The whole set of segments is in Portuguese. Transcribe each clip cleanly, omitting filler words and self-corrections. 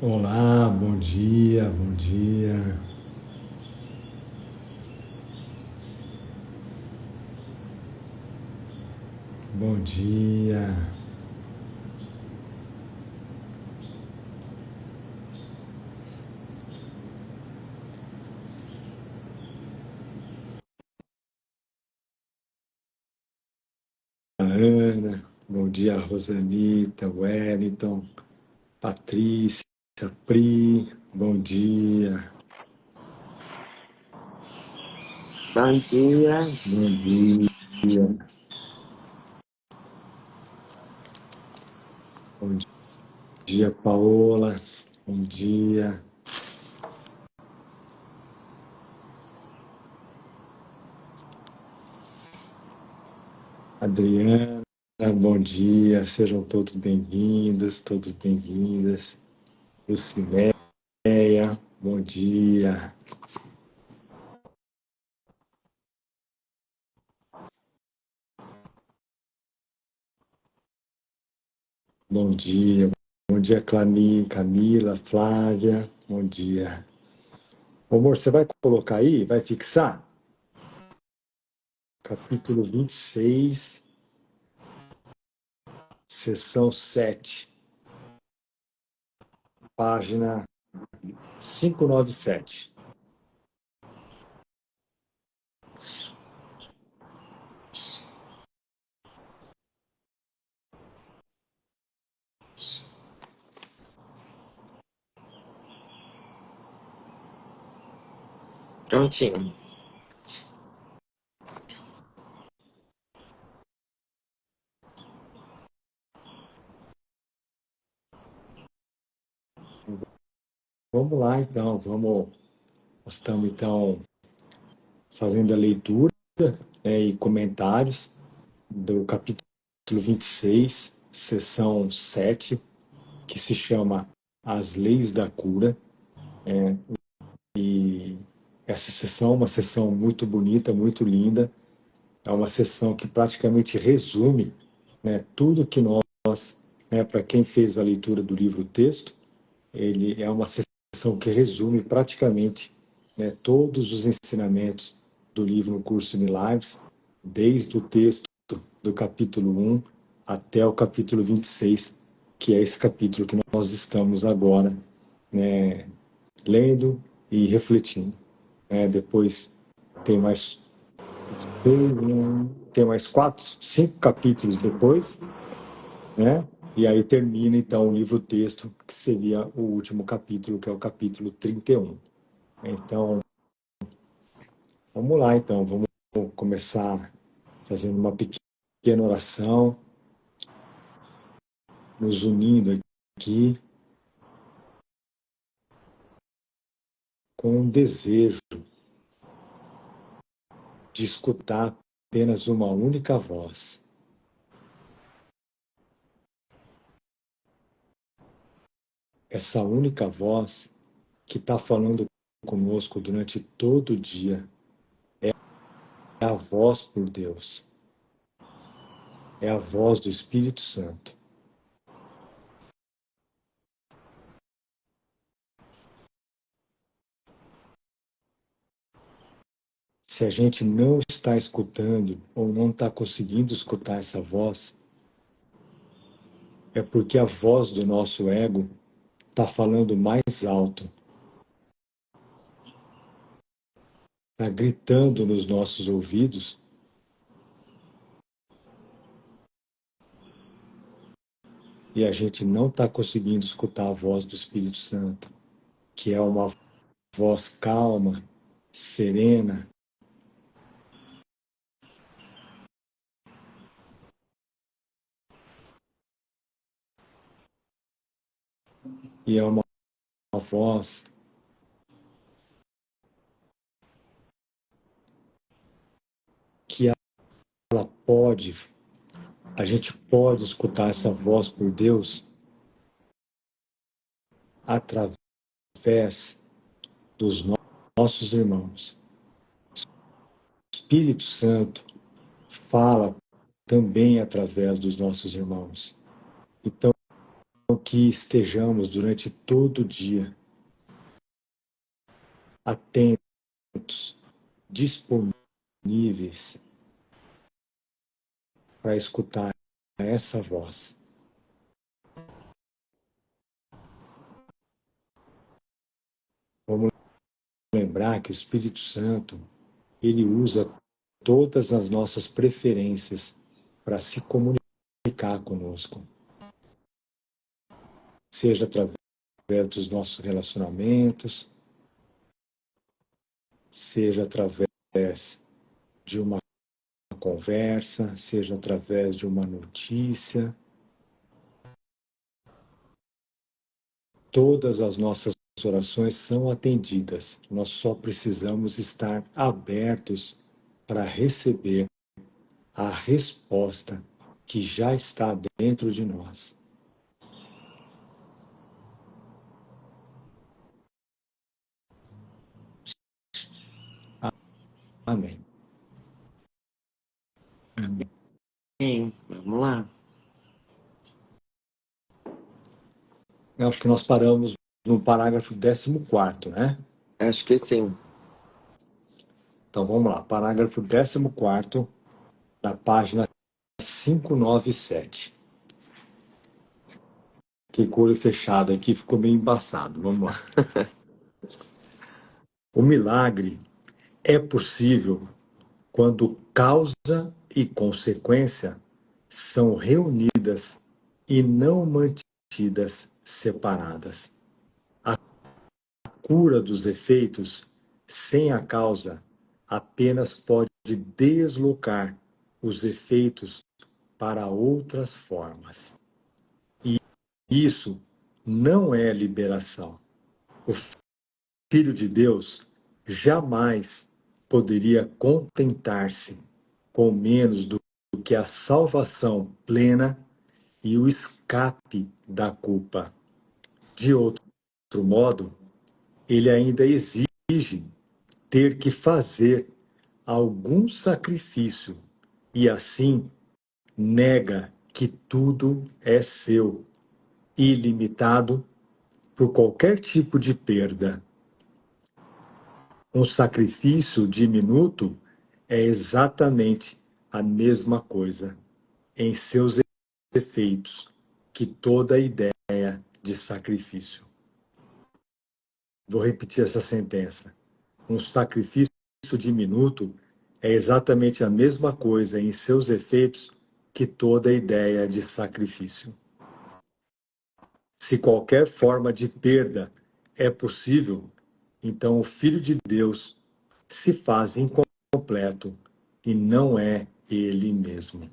Olá, bom dia, bom dia. Bom dia. Ana, bom dia, Rosanita, Wellington, Patrícia, Pri, bom dia. Bom dia. Bom dia. Bom dia, Paola. Bom dia. Adriana, bom dia. Sejam todos bem-vindos, todos bem-vindas. Lucinéia, bom dia. Bom dia. Bom dia, Clami, Camila, Flávia. Bom dia. Ô, amor, você vai colocar aí? Vai fixar? Capítulo 26, seção 7, página 597. Prontinho. Vamos lá, então. Nós estamos, então, fazendo a leitura, né, e comentários do capítulo 26, seção 7, que se chama As Leis da Cura. E essa sessão é uma sessão muito bonita, muito linda. É uma sessão que praticamente resume, né, tudo que nós, né, para quem fez a leitura do livro-texto, ele é uma sessão que resume praticamente, né, todos os ensinamentos do livro No Curso de Milagres, desde o texto do capítulo 1 até o capítulo 26, que é esse capítulo que nós estamos agora, né, lendo e refletindo. Depois tem mais tem mais 4, 5 capítulos depois, né? E aí termina então o livro-texto, que seria o último capítulo, que é o capítulo 31. Então, vamos lá então, vamos começar fazendo uma pequena oração, nos unindo aqui com um desejo de escutar apenas uma única voz. Essa única voz que está falando conosco durante todo o dia é a voz por Deus, é a voz do Espírito Santo. Se a gente não está escutando ou não está conseguindo escutar essa voz, é porque a voz do nosso ego está falando mais alto, está gritando nos nossos ouvidos, e a gente não está conseguindo escutar a voz do Espírito Santo, que é uma voz calma, serena, e é uma voz que a gente pode escutar essa voz por Deus através dos nossos irmãos. O Espírito Santo fala também através dos nossos irmãos. Então, que estejamos durante todo o dia atentos, disponíveis para escutar essa voz. Vamos lembrar que o Espírito Santo, ele usa todas as nossas preferências para se comunicar conosco, seja através dos nossos relacionamentos, seja através de uma conversa, seja através de uma notícia. Todas as nossas orações são atendidas. Nós só precisamos estar abertos para receber a resposta que já está dentro de nós. Amém. Sim, vamos lá. Eu acho que nós paramos no parágrafo 14º, né? Acho que sim. Então vamos lá, parágrafo 14º, da página 597. Que com o olho fechado aqui ficou meio embaçado. Vamos lá. O milagre é possível quando causa e consequência são reunidas e não mantidas separadas. A cura dos efeitos sem a causa apenas pode deslocar os efeitos para outras formas. E isso não é liberação. O Filho de Deus jamais poderia contentar-se com menos do que a salvação plena e o escape da culpa. De outro modo, ele ainda exige ter que fazer algum sacrifício e assim nega que tudo é seu, ilimitado por qualquer tipo de perda. Um sacrifício diminuto é exatamente a mesma coisa, em seus efeitos, que toda ideia de sacrifício. Vou repetir essa sentença. Um sacrifício diminuto é exatamente a mesma coisa em seus efeitos que toda ideia de sacrifício. Se qualquer forma de perda é possível, então o Filho de Deus se faz incompleto e não é ele mesmo.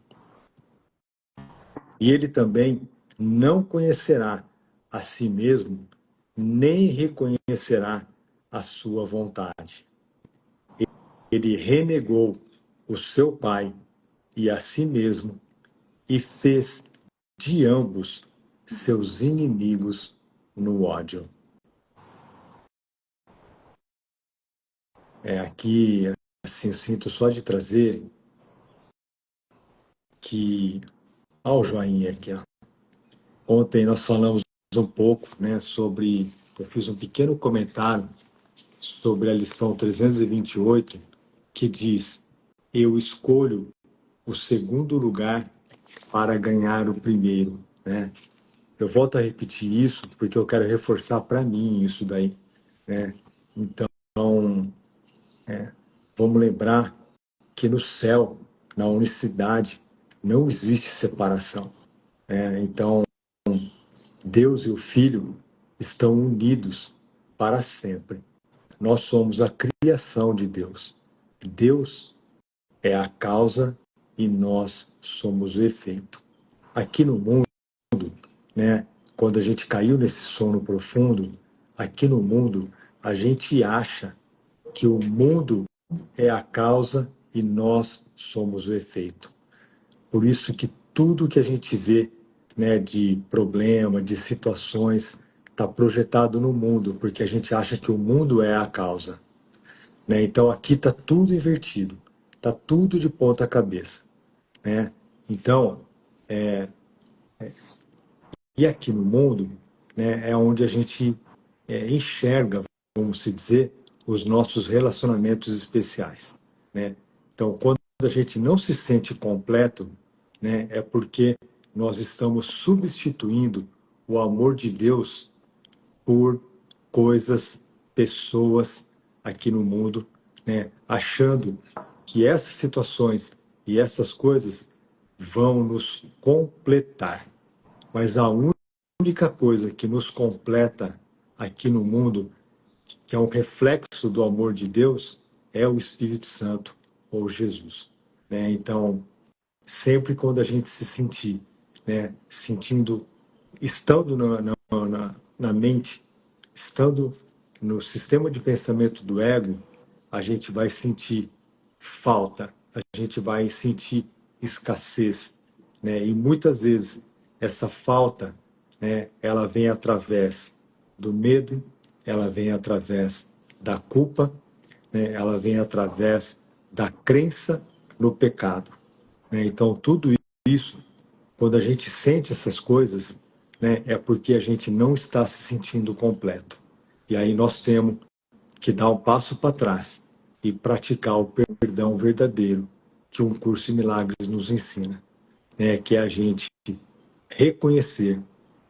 E ele também não conhecerá a si mesmo, nem reconhecerá a sua vontade. Ele renegou o seu Pai e a si mesmo e fez de ambos seus inimigos no ódio. Aqui, assim, eu sinto só de trazer que... Olha o joinha aqui, ó. Ontem nós falamos um pouco, né, sobre... Eu fiz um pequeno comentário sobre a lição 328, que diz: eu escolho o segundo lugar para ganhar o primeiro, né? Eu volto a repetir isso porque eu quero reforçar para mim isso daí, né? Então, vamos lembrar que no céu, na unicidade, não existe separação, né? Então, Deus e o Filho estão unidos para sempre. Nós somos a criação de Deus. Deus é a causa e nós somos o efeito. Aqui no mundo, né, quando a gente caiu nesse sono profundo, aqui no mundo, a gente acha que o mundo é a causa e nós somos o efeito. Por isso que tudo que a gente vê, né, de problema, de situações, está projetado no mundo, porque a gente acha que o mundo é a causa, né? Então aqui está tudo invertido, está tudo de ponta cabeça, né? Então, E aqui no mundo, né, é onde a gente enxerga, vamos se dizer, os nossos relacionamentos especiais, né? Então, quando a gente não se sente completo, né, é porque nós estamos substituindo o amor de Deus por coisas, pessoas aqui no mundo, né, achando que essas situações e essas coisas vão nos completar. Mas a única coisa que nos completa aqui no mundo, que é um reflexo do amor de Deus, é o Espírito Santo ou Jesus, né? Então, sempre quando a gente se sentir, né, sentindo, estando na mente, estando no sistema de pensamento do ego, a gente vai sentir falta, a gente vai sentir escassez, né? E muitas vezes essa falta, né, ela vem através do medo, ela vem através da culpa, né? Ela vem através da crença no pecado, né? Então tudo isso, quando a gente sente essas coisas, né, é porque a gente não está se sentindo completo. E aí nós temos que dar um passo para trás e praticar o perdão verdadeiro que um curso de milagres nos ensina, né, que é a gente reconhecer,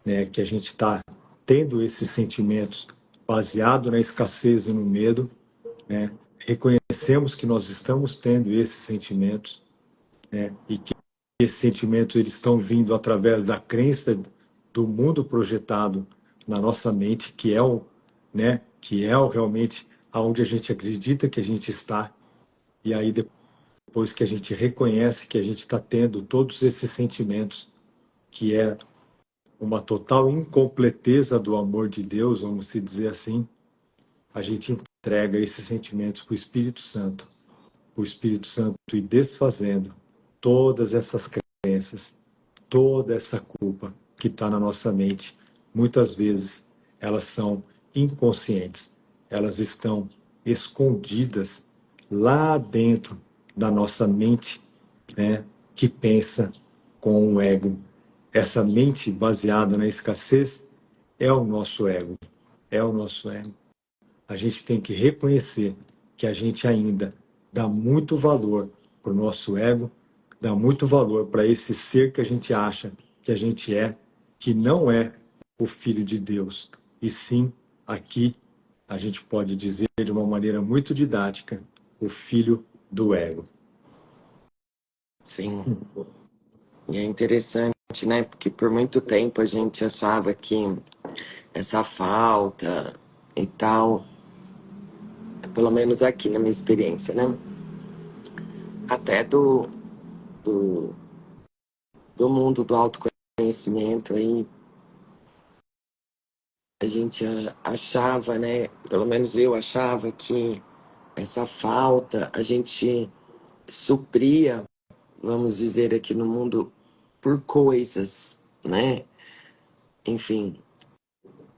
né, que a gente está tendo esses sentimentos baseado na escassez e no medo, né, reconhecemos que nós estamos tendo esses sentimentos, né, e que esses sentimentos eles estão vindo através da crença do mundo projetado na nossa mente, que é o, né, que é o realmente aonde a gente acredita que a gente está. E aí depois que a gente reconhece que a gente está tendo todos esses sentimentos, que é uma total incompleteza do amor de Deus, vamos se dizer assim, a gente entrega esses sentimentos para o Espírito Santo, o Espírito Santo ir desfazendo todas essas crenças, toda essa culpa que está na nossa mente. Muitas vezes elas são inconscientes, elas estão escondidas lá dentro da nossa mente, né, que pensa com o ego. Essa mente baseada na escassez é o nosso ego, é o nosso ego. A gente tem que reconhecer que a gente ainda dá muito valor para o nosso ego, dá muito valor para esse ser que a gente acha que a gente é, que não é o Filho de Deus. E sim, aqui a gente pode dizer de uma maneira muito didática, o filho do ego. Sim. E é interessante, né? Porque por muito tempo a gente achava que essa falta e tal, pelo menos aqui na minha experiência, né? Até do, do mundo do autoconhecimento aí, a gente achava, né? Pelo menos eu achava que essa falta a gente supria, vamos dizer aqui no mundo, por coisas, né? Enfim,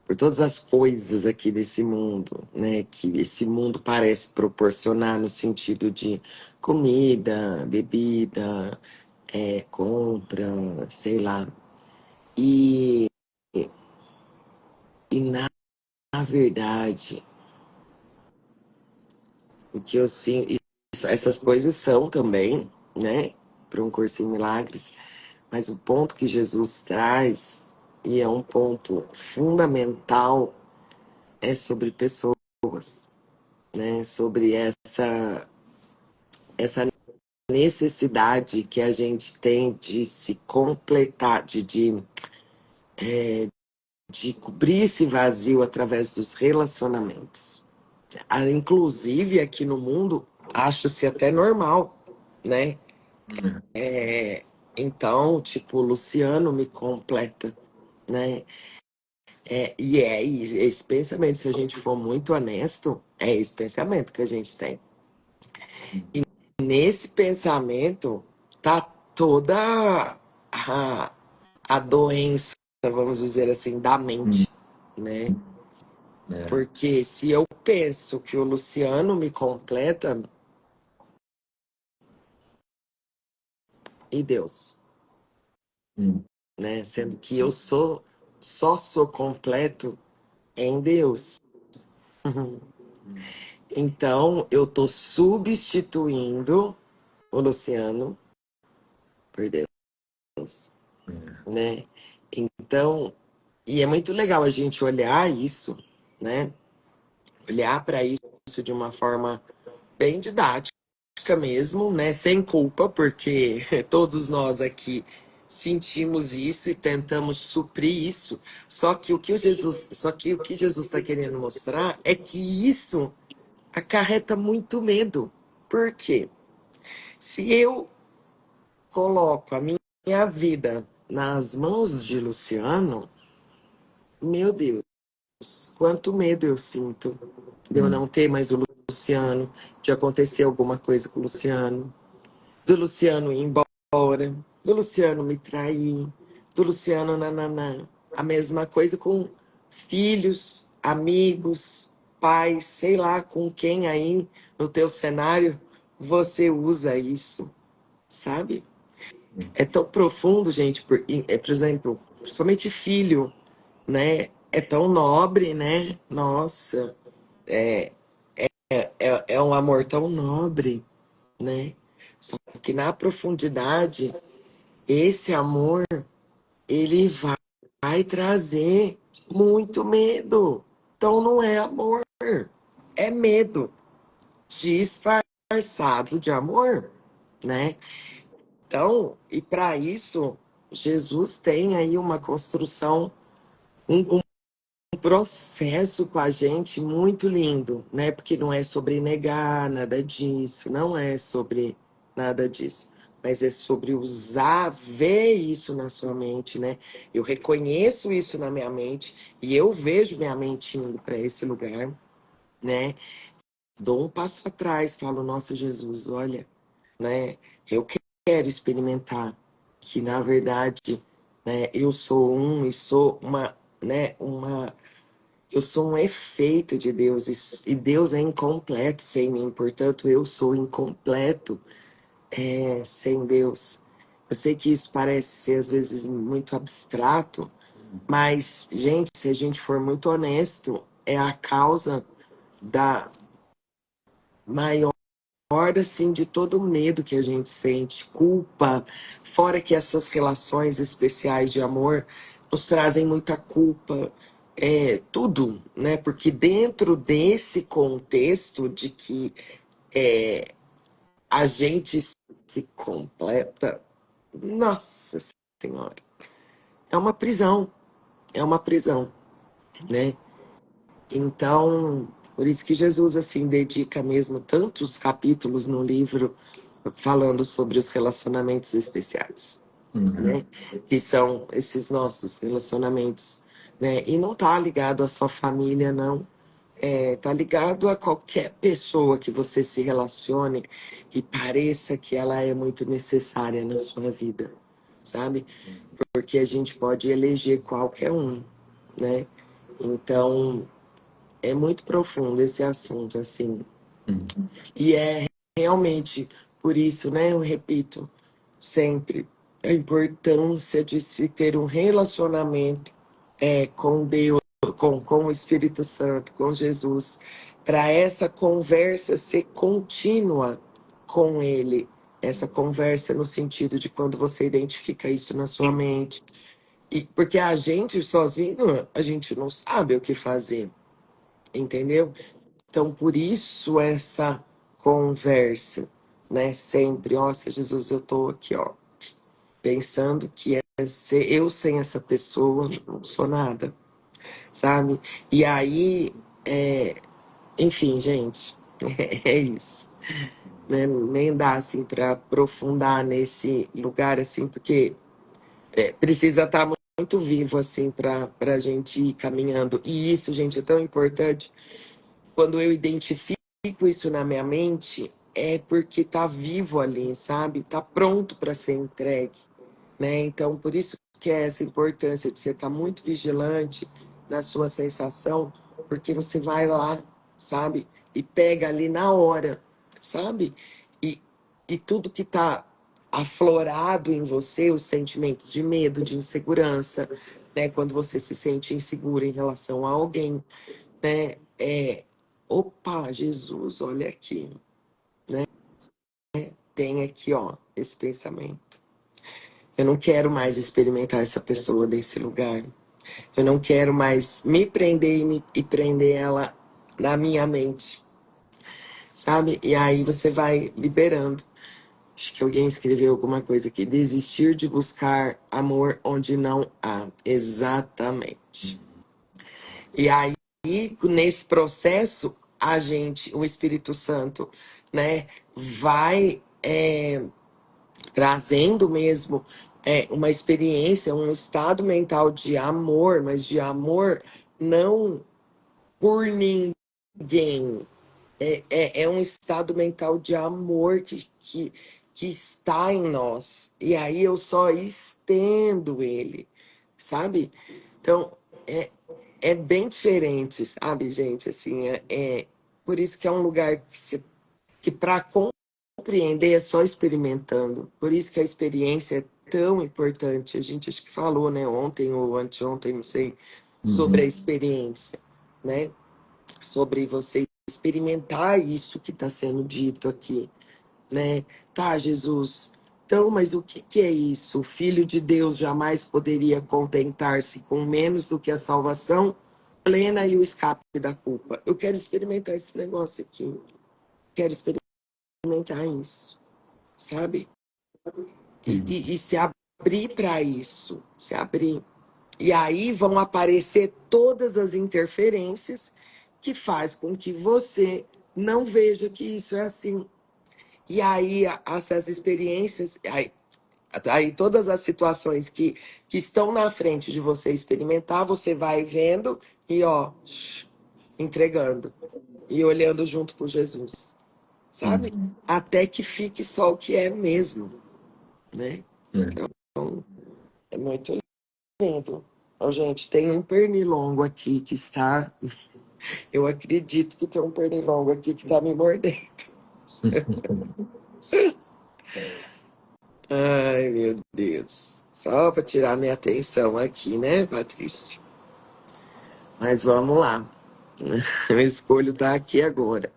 por todas as coisas aqui desse mundo, né? Que esse mundo parece proporcionar no sentido de comida, bebida, compra, sei lá. E, e na verdade, o que eu sinto, essas coisas são também, né? Para um curso em milagres, mas o ponto que Jesus traz, e é um ponto fundamental, é sobre pessoas, né? Sobre essa necessidade que a gente tem de se completar, de cobrir esse vazio através dos relacionamentos. Inclusive, aqui no mundo, acha-se até normal, né? Então, tipo, o Luciano me completa, né? E esse pensamento, se a gente for muito honesto, é esse pensamento que a gente tem. Nesse pensamento tá toda a doença, vamos dizer assim, da mente, né? É. Porque se eu penso que o Luciano me completa, e Deus, Hum. né? Sendo que eu sou só sou completo em Deus. Então, eu tô substituindo o Luciano por Deus, né? Então, e é muito legal a gente olhar isso, né? Olhar para isso de uma forma bem didática mesmo, né? Sem culpa, porque todos nós aqui sentimos isso e tentamos suprir isso. Só que o que Jesus está querendo mostrar é que isso acarreta muito medo. Por quê? Se eu coloco a minha vida nas mãos de Luciano, meu Deus, quanto medo eu sinto de eu Hum, não ter mais o Luciano, de acontecer alguma coisa com o Luciano, do Luciano ir embora, do Luciano me trair, do Luciano nananã. A mesma coisa com filhos, amigos, pais, sei lá com quem aí no teu cenário você usa isso, sabe? É tão profundo, gente, por exemplo, principalmente filho, né? É tão nobre, né? Nossa, é um amor tão nobre, né? Só que na profundidade, esse amor, ele vai trazer muito medo. Então não é amor, é medo disfarçado de amor, né? Então, e para isso, Jesus tem aí uma construção, um processo com a gente muito lindo, né? Porque não é sobre negar nada disso, não é sobre nada disso, mas é sobre usar, ver isso na sua mente, né? Eu reconheço isso na minha mente e eu vejo minha mente indo para esse lugar, né? Dou um passo atrás, falo, nossa Jesus, olha, né? Eu quero experimentar que na verdade, né? Eu sou um e sou uma, né? Eu sou um efeito de Deus e Deus é incompleto sem mim, portanto, eu sou incompleto sem Deus. Eu sei que isso parece ser às vezes muito abstrato, mas, gente, se a gente for muito honesto, é a causa da maior, assim, de todo o medo que a gente sente, culpa, fora que essas relações especiais de amor nos trazem muita culpa, tudo, né? Porque dentro desse contexto de que a gente se completa, nossa senhora, é uma prisão, né? Então, por isso que Jesus assim dedica mesmo tantos capítulos no livro falando sobre os relacionamentos especiais, uhum, né? Que são esses nossos relacionamentos, né? E não tá ligado à sua família, não. Tá ligado a qualquer pessoa que você se relacione e pareça que ela é muito necessária na sua vida, sabe? Porque a gente pode eleger qualquer um, né? Então, é muito profundo esse assunto, assim. hum, E é realmente por isso, né? Eu repito sempre a importância de se ter um relacionamento com Deus, com o Espírito Santo, com Jesus, para essa conversa ser contínua com Ele. Essa conversa no sentido de quando você identifica isso na sua mente. E porque a gente sozinho, a gente não sabe o que fazer, entendeu? Então, por isso essa conversa, né? Sempre, nossa, Jesus, eu tô aqui, ó, pensando que eu sem essa pessoa não sou nada, sabe? E aí, enfim, gente, é isso, né? Nem dá assim para aprofundar nesse lugar assim, porque precisa estar muito vivo assim para a gente ir caminhando. E isso, gente, é tão importante. Quando eu identifico isso na minha mente, é porque tá vivo ali, sabe? Tá pronto para ser entregue, né? Então, por isso que é essa importância de você estar muito vigilante na sua sensação, porque você vai lá, sabe? E pega ali na hora, sabe? E, e tudo que tá aflorado em você, os sentimentos de medo, de insegurança, né? Quando você se sente inseguro em relação a alguém, né? Opa, Jesus, olha aqui, tem aqui, ó, esse pensamento. Eu não quero mais experimentar essa pessoa desse lugar. Eu não quero mais me prender e prender ela na minha mente, sabe? E aí você vai liberando. Acho que alguém escreveu alguma coisa aqui. Desistir de buscar amor onde não há. Exatamente. E aí, nesse processo, o Espírito Santo, né, vai trazendo mesmo uma experiência, um estado mental de amor, mas de amor não por ninguém. É um estado mental de amor que está em nós. E aí eu só estendo ele, sabe? Então, é, é bem diferente, sabe, gente? Assim, por isso que é um lugar que para compreender é só experimentando. Por isso que a experiência é tão importante. A gente acho que falou, né, ontem ou anteontem, não sei, sobre a Uhum. experiência, né? Sobre você experimentar isso que está sendo dito aqui, né? Tá, Jesus. Então, mas o que que é isso? O Filho de Deus jamais poderia contentar-se com menos do que a salvação plena e o escape da culpa. Eu quero experimentar esse negócio aqui. Quero experimentar isso, sabe? Uhum. E se abrir para isso, se abrir. E aí vão aparecer todas as interferências que faz com que você não veja que isso é assim. E aí essas experiências, aí todas as situações que estão na frente de você experimentar, você vai vendo e ó, entregando e olhando junto com Jesus, sabe? Uhum. Até que fique só o que é mesmo, né? É. Então, é muito lindo. Ó, gente, tem um pernilongo aqui que está. Eu acredito que tem um pernilongo aqui que está me mordendo. Ai, meu Deus. Só para tirar minha atenção aqui, né, Patrícia? Mas vamos lá. Eu escolho estar aqui agora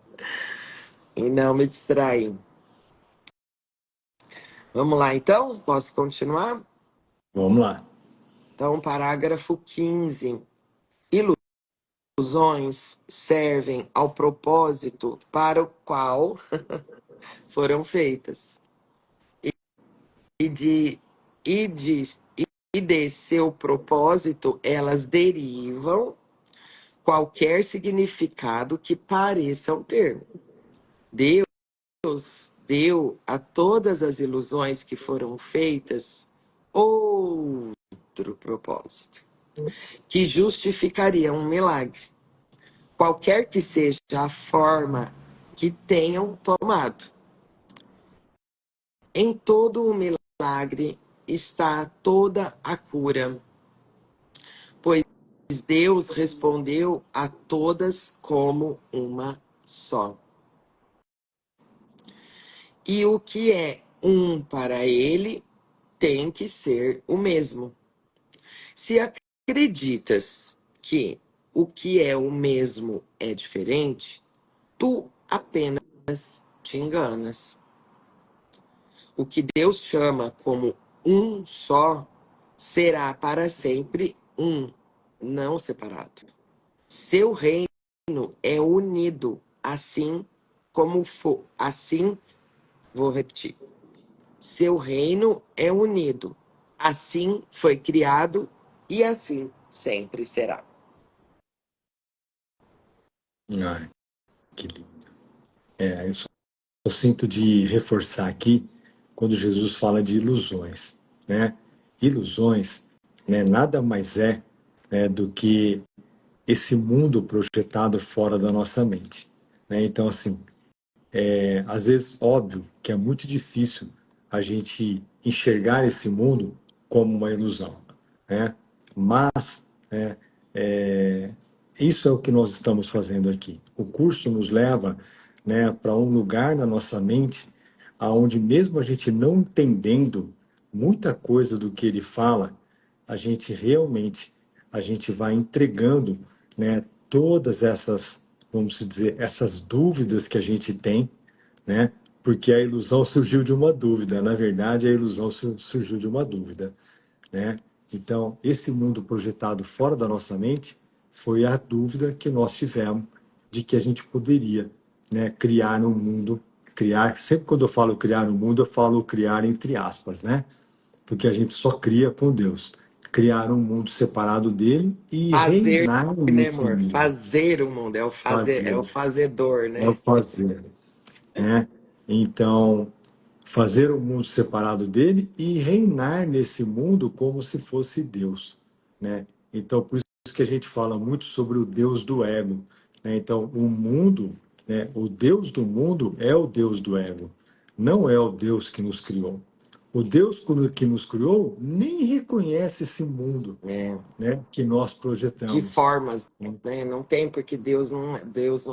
e não me distrair. Vamos lá, então? Posso continuar? Vamos lá. Então, parágrafo 15. Ilusões servem ao propósito para o qual foram feitas. E de, e de, e de seu propósito, elas derivam qualquer significado que pareçam ter. Deus deu a todas as ilusões que foram feitas outro propósito, que justificaria um milagre, qualquer que seja a forma que tenham tomado. Em todo o milagre está toda a cura, pois Deus respondeu a todas como uma só. E o que é um para ele tem que ser o mesmo. Se acreditas que o que é o mesmo é diferente, tu apenas te enganas. O que Deus chama como um só será para sempre um, não separado. Seu reino é unido, assim, vou repetir. Seu reino é unido. Assim foi criado e assim sempre será. Ai, que lindo. Eu sinto de reforçar aqui quando Jesus fala de ilusões, né? Ilusões, né, nada mais é, né, do que esse mundo projetado fora da nossa mente, né? Então, assim, às vezes, óbvio que é muito difícil a gente enxergar esse mundo como uma ilusão, né? Mas, né, é, isso é o que nós estamos fazendo aqui. O curso nos leva, né, para um lugar na nossa mente aonde mesmo a gente não entendendo muita coisa do que ele fala, a gente realmente a gente vai entregando, né, todas essas, vamos dizer, essas dúvidas que a gente tem, né? Porque a ilusão surgiu de uma dúvida, na verdade, a ilusão surgiu de uma dúvida, né? Então, esse mundo projetado fora da nossa mente foi a dúvida que nós tivemos de que a gente poderia, né, criar um mundo, criar, sempre quando eu falo criar um mundo, eu falo criar entre aspas, né? Porque a gente só cria com Deus. Criar um mundo separado dele e Fazer, reinar né, nesse amor? mundo. Fazer o mundo, é o Fazer, fazedor, é o né? fazer, né? Então, fazer o mundo separado dele e reinar nesse mundo como se fosse Deus, né? Então, por isso que a gente fala muito sobre o Deus do ego, né? Então, o mundo, né? O Deus do mundo é o Deus do ego, não é o Deus que nos criou. O Deus que nos criou nem reconhece esse mundo, É, né? Que nós de projetamos, formas, né? né? Não tem, porque Deus não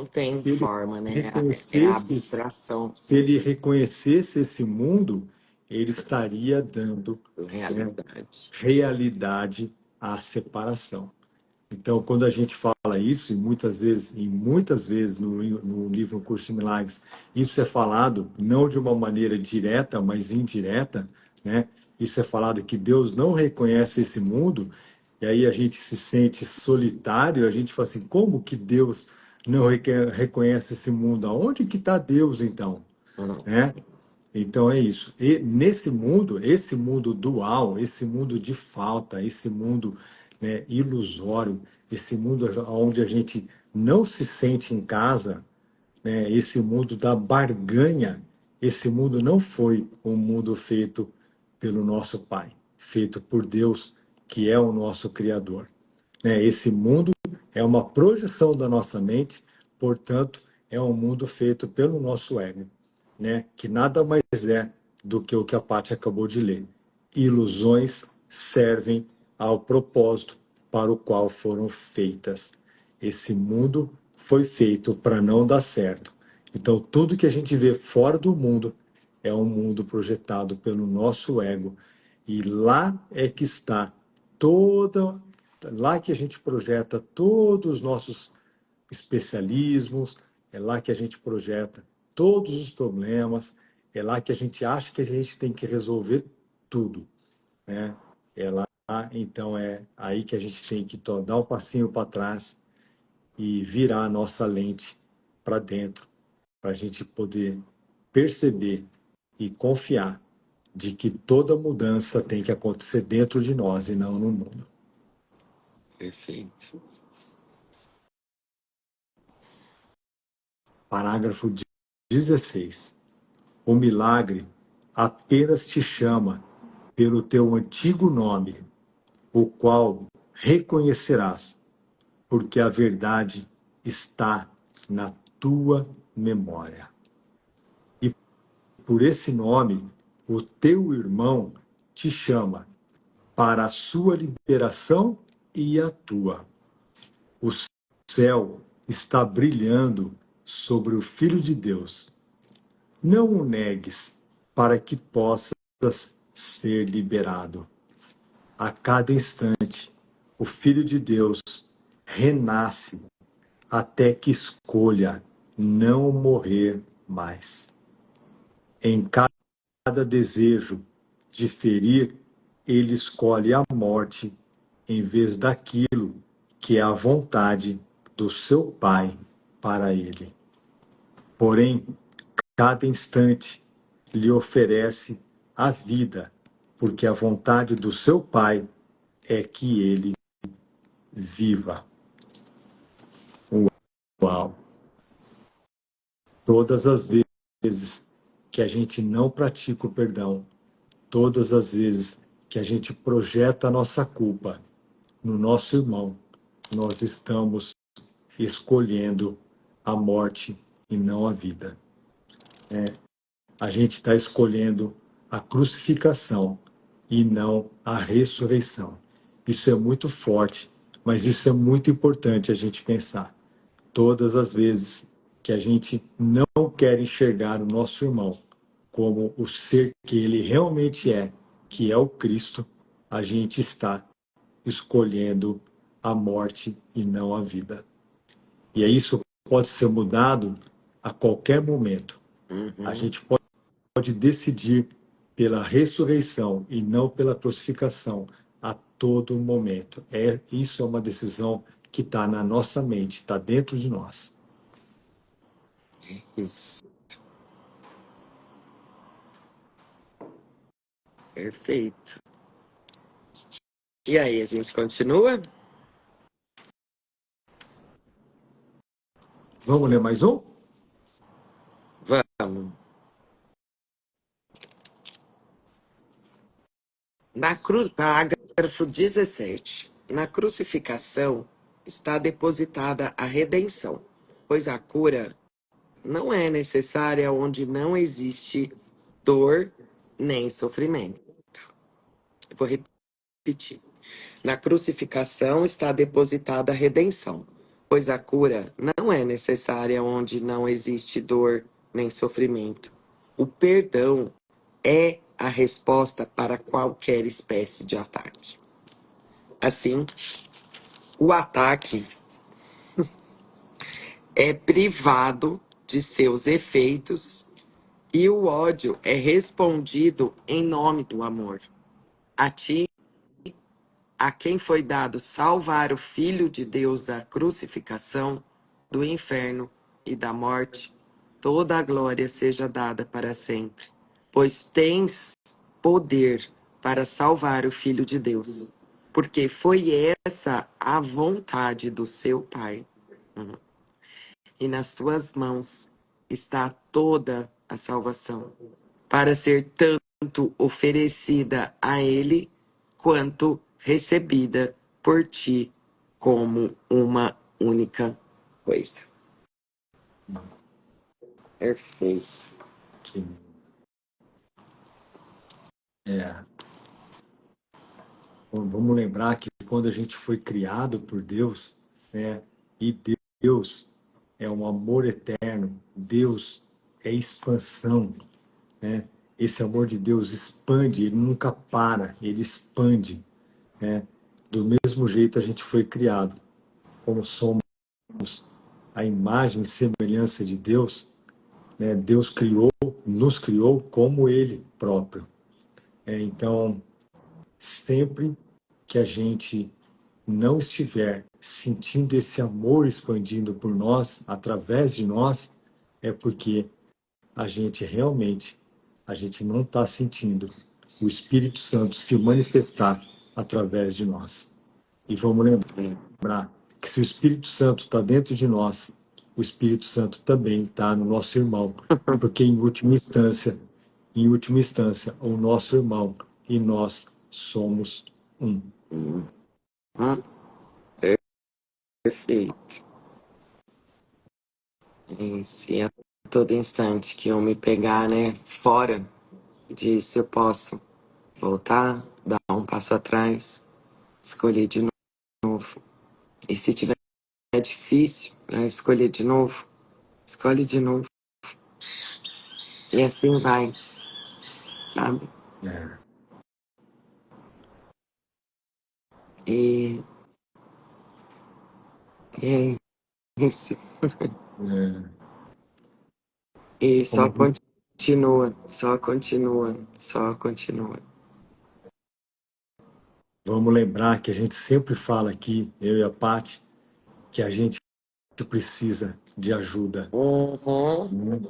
tem Se ele forma, né? É a reconhecesse, abstração se ele reconhecesse esse mundo, ele estaria dando, da né, realidade. realidade à separação. Então, quando a gente fala isso, e muitas vezes no livro Um Curso de Milagres, isso é falado não de uma maneira direta, mas indireta, né? Isso é falado que Deus não reconhece esse mundo, e aí a gente se sente solitário, a gente fala assim, como que Deus não reconhece esse mundo? Aonde que está Deus, então? Uhum. Né? Então é isso. E nesse mundo, esse mundo dual, esse mundo de falta, esse mundo, né, ilusório, esse mundo onde a gente não se sente em casa, né, esse mundo da barganha, esse mundo não foi um mundo feito pelo nosso Pai, feito por Deus, que é o nosso Criador. Né? Esse mundo é uma projeção da nossa mente, portanto, é um mundo feito pelo nosso ego, né? Que nada mais é do que o que a Paty acabou de ler. Ilusões servem ao propósito para o qual foram feitas. Esse mundo foi feito para não dar certo. Então, tudo que a gente vê fora do mundo é um mundo projetado pelo nosso ego. E lá é que está toda. Lá que a gente projeta todos os nossos especialismos, é lá que a gente projeta todos os problemas, é lá que a gente acha que a gente tem que resolver tudo, né? É lá, então é aí que a gente tem que dar um passinho para trás e virar a nossa lente para dentro, para a gente poder perceber e confiar de que toda mudança tem que acontecer dentro de nós e não no mundo. Perfeito. Parágrafo 16. O milagre apenas te chama pelo teu antigo nome, o qual reconhecerás, porque a verdade está na tua memória. E por esse nome, o teu irmão te chama para a sua liberação e a tua. O céu está brilhando sobre o Filho de Deus. Não o negues, para que possas ser liberado. A cada instante, o Filho de Deus renasce até que escolha não morrer mais. Em cada desejo de ferir, ele escolhe a morte em vez daquilo que é a vontade do seu Pai para ele. Porém, cada instante lhe oferece a vida, porque a vontade do seu Pai é que ele viva. Uau! Todas as vezes que a gente não pratica o perdão, todas as vezes que a gente projeta a nossa culpa no nosso irmão, nós estamos escolhendo a morte e não a vida. A gente está escolhendo a crucificação e não a ressurreição. Isso é muito forte, mas isso é muito importante a gente pensar. Todas as vezes que a gente não quer enxergar o nosso irmão como o ser que ele realmente é, que é o Cristo, a gente está escolhendo a morte e não a vida. E isso pode ser mudado a qualquer momento. A Uhum. gente pode decidir pela ressurreição e não pela crucificação a todo momento. Isso é uma decisão que está na nossa mente, está dentro de nós. Isso. Perfeito. E aí, a gente continua? Vamos ler mais um? Vamos. Na cruz, parágrafo 17. Na crucificação está depositada a redenção, pois a cura não é necessária onde não existe dor nem sofrimento. Vou repetir. Na crucificação está depositada a redenção, pois a cura não é necessária onde não existe dor nem sofrimento. O perdão é a resposta para qualquer espécie de ataque. Assim, o ataque é privado de seus efeitos e o ódio é respondido em nome do amor. A ti, a quem foi dado salvar o Filho de Deus da crucificação, do inferno e da morte, toda a glória seja dada para sempre, pois tens poder para salvar o Filho de Deus, porque foi essa a vontade do seu Pai. E nas tuas mãos está toda a salvação, para ser tanto oferecida a Ele, quanto recebida por ti como uma única coisa. Perfeito. Que, é, vamos lembrar que quando a gente foi criado por Deus, né, e Deus é um amor eterno, Deus é expansão, né? Esse amor de Deus expande, ele nunca para, ele expande, né? Do mesmo jeito a gente foi criado, como somos a imagem e semelhança de Deus, né? Deus nos criou como Ele próprio. Então, sempre que a gente não estiver sentindo esse amor expandindo por nós, através de nós, é porque a gente realmente, a gente não está sentindo o Espírito Santo se manifestar através de nós. E vamos lembrar que se o Espírito Santo está dentro de nós, o Espírito Santo também está no nosso irmão, porque em última instância, o nosso irmão e nós somos um. Hum, Perfeito. E se a todo instante que eu me pegar, né, fora disso, eu posso voltar, dar um passo atrás, escolher de novo. E se tiver difícil, né, escolher de novo, escolhe de novo. E assim vai, sabe? É, E, e é isso. é, E só como continua, só continua, só continua. vamos lembrar que a gente sempre fala aqui, eu e a Paty, que a gente precisa de ajuda. Uhum. Né?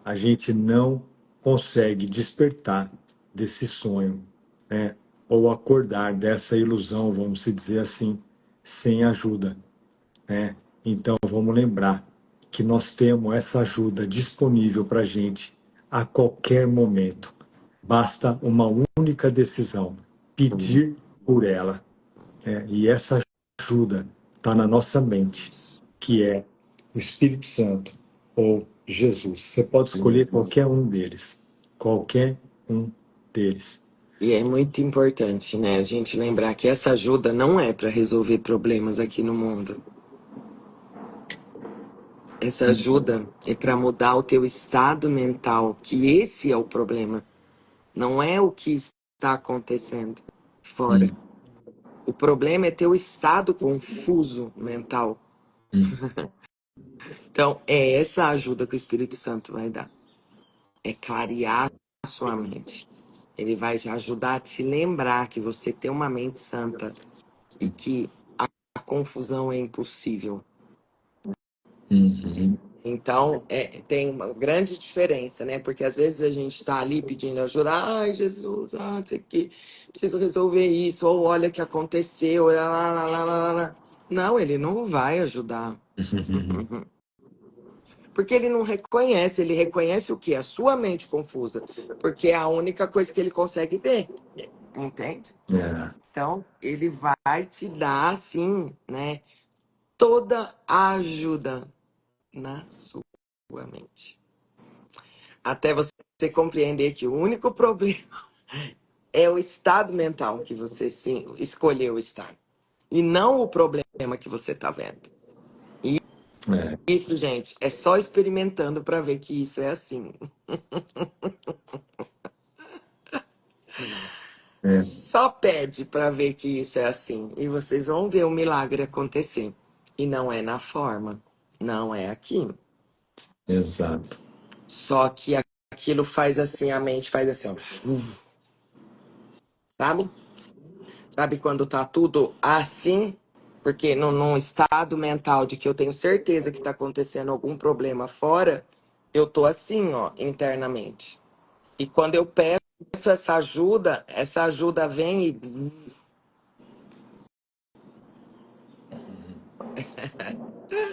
A gente não consegue despertar desse sonho, né? Ou acordar dessa ilusão, vamos dizer assim, sem ajuda, né? Então vamos lembrar que nós temos essa ajuda disponível para a gente a qualquer momento. Basta uma única decisão, pedir por ela, né? E essa ajuda está na nossa mente, que é o Espírito Santo ou Jesus. Você pode escolher Isso. qualquer um deles. Qualquer um deles. E é muito importante, né, a gente lembrar que essa ajuda não é para resolver problemas aqui no mundo. Essa ajuda é para mudar o teu estado mental, que esse é o problema. Não é o que está acontecendo fora. O problema é ter o estado confuso mental. Hum. Então, é essa ajuda que o Espírito Santo vai dar. É clarear a sua mente. Ele vai te ajudar a te lembrar que você tem uma mente santa e que a confusão é impossível. Uhum. Então, tem uma grande diferença, né? Porque às vezes a gente está ali pedindo ajuda, ai, Jesus, não sei o que, preciso resolver isso, ou olha o que aconteceu, lá, lá, lá, lá, lá, lá. Não, ele não vai ajudar. Porque ele não reconhece, ele reconhece o quê? A sua mente confusa. Porque é a única coisa que ele consegue ver, entende? É, Então, ele vai te dar, assim, né, toda a ajuda na sua mente. Até você compreender que o único problema é o estado mental que você sim escolheu estar. E não o problema que você está vendo. E é, isso, gente, é só experimentando para ver que isso é assim. é, Só pede para ver que isso é assim. E vocês vão ver o milagre acontecer. E não é na forma. Não é aqui. exato. Só que aquilo faz assim, a mente faz assim, ó. Sabe? Sabe quando tá tudo assim? Porque num estado mental de que eu tenho certeza que tá acontecendo algum problema fora, eu tô assim, ó, internamente. E quando eu peço essa ajuda vem e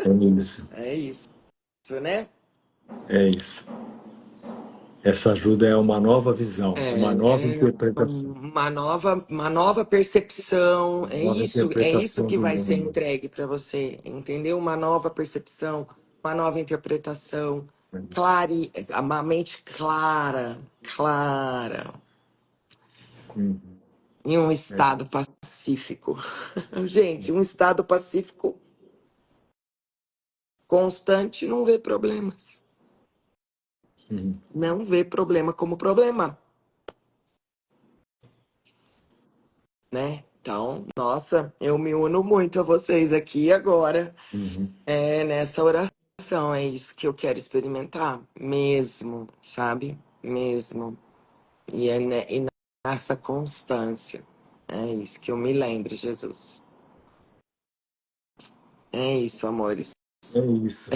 É isso. é isso, né? É isso. Essa ajuda é uma nova visão, uma nova É interpretação, uma nova percepção. uma É nova isso interpretação que do vai ser mundo. entregue para você, entendeu? Uma nova percepção, uma nova interpretação, uma mente clara, clara, Uhum. em um É estado isso. pacífico. Gente, um estado pacífico constante não vê problemas. Uhum. Não vê problema como problema, né? Então, nossa, eu me uno muito a vocês aqui agora. Uhum. É nessa oração, é isso que eu quero experimentar, mesmo, sabe? Mesmo. E nessa constância. É isso que eu me lembre, Jesus. É isso, amores. É isso.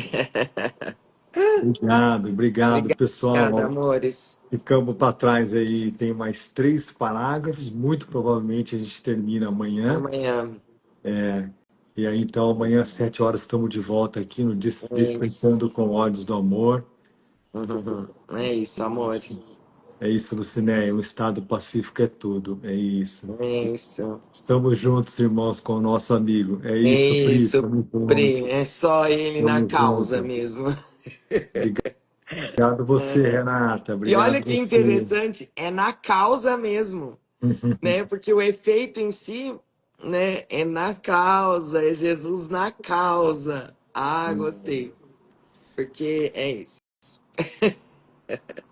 Obrigado, obrigado, Obrigada, pessoal. amores. Ficamos para trás aí, tem mais 3 parágrafos. Muito provavelmente a gente termina amanhã. Amanhã. E aí, então, amanhã às 7 horas estamos de volta aqui no É isso. Despertando com Olhos do Amor. Uhum. É isso, amores. É isso, Lucinéia. O estado pacífico é tudo. É isso. É isso. Estamos juntos, irmãos, com o nosso amigo. É É isso, Pri. isso, Tamo junto. Pri. É só ele na Tamo causa junto. mesmo. Obrigado você, Renata. E olha Obrigado que você. interessante, é na causa mesmo, né? Porque o efeito em si, né, é na causa, é Jesus na causa. Ah, gostei. Porque é isso.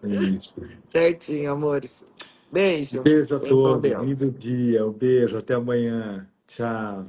É isso. Certinho, amores. Beijo. Beijo a Fiquem com todos. Lindo Deus. dia. Um beijo. Até amanhã. Tchau.